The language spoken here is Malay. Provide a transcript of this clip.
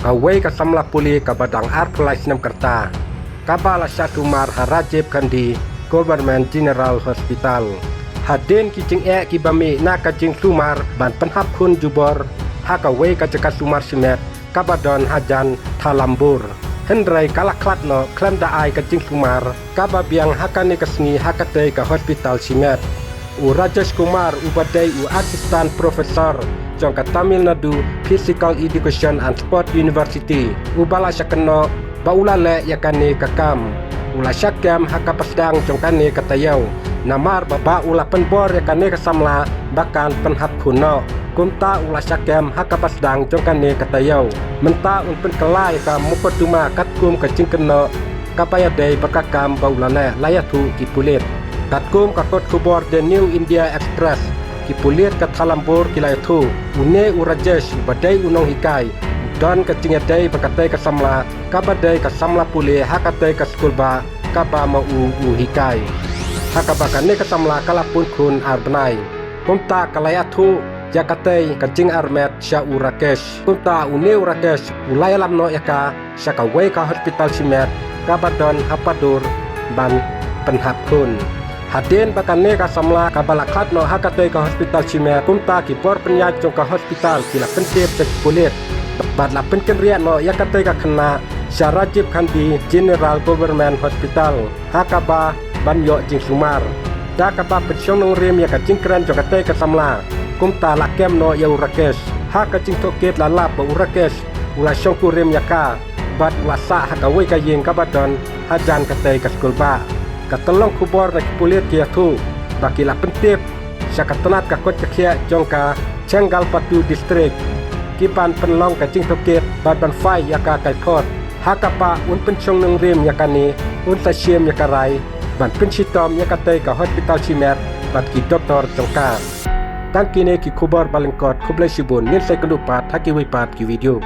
Kawai ka samla puli ka badang Arpulai Sinam Kerta. Kabala Syatumar Harajib Kandi Government General Hospital. Hadin kicing ki bami na kajing sumar ban penhap kun jubor. Hakawai ka jeka sumar simet kabadon hajan talambur. Hendrai kalaklat no klan daai kajing sumar kababiang hakani kesni hakatei ka hospital simet. U Rajesh Kumar ubadai u asistan profesor jongka Tamil Nadu Physical Education and Sport University. Ubala syakeno baula le yakani kakam. Ula syakam hakapasdang jongkani katayau. Namar baba ula penbor yakani kasamla bakan penhap kuno. Kumta ula syakam hakapasdang jongkani katayau. Menta un penkelai ka mupatuma katkum kacing keno kapayadai bakakam baula le layatu kipulit. Katkum kakot kubor The New India Express kipulit kat Halambur kilayatu une urajesh badai unong hikai don kacingadai bakatai kasamla kabadai kasamla pule hakatai kaskulba kaba mau hikai hakabakane kasamla kalapun kun arbenai kumta kalayatu jakatai kacing armet sya urakesh kumta une urakesh ulay lamno yaka syakawai ka hospital simet kabadon hapadur ban penhap kun. Hadin bakane ka samla kabalakhat no hakatei ka hospital simet kumta kipor penyaj jong ka hospital kila pentip cek kulit badla penken riat no yakatei ka khana Syarajib Kandi General Government Hospital hakaba banyo jing sumar da kaba pensiong nong rem ya ka jingkran jong katei ka samla kumta lakem no ya urakesh haka jing toket lalap ba urakesh ula syongku rem yaka bad wasa hakawai ka yeng kabadon hajan katei ka skulba katelong kubor na kipulit kia tu bakilah pentip syakatenat kakot kekia jongka Cenggal Patu Distrik kipan penlong kacing toket badban fai yaka kaipot hakapa un pensiong neng rim yakani un tasiem yakarai ban pensitom yakatei ka hospital simet bat ki doktor jongka tangkine ki kubor balengkot kublai sibun nil sai kendupat haki wipat ki video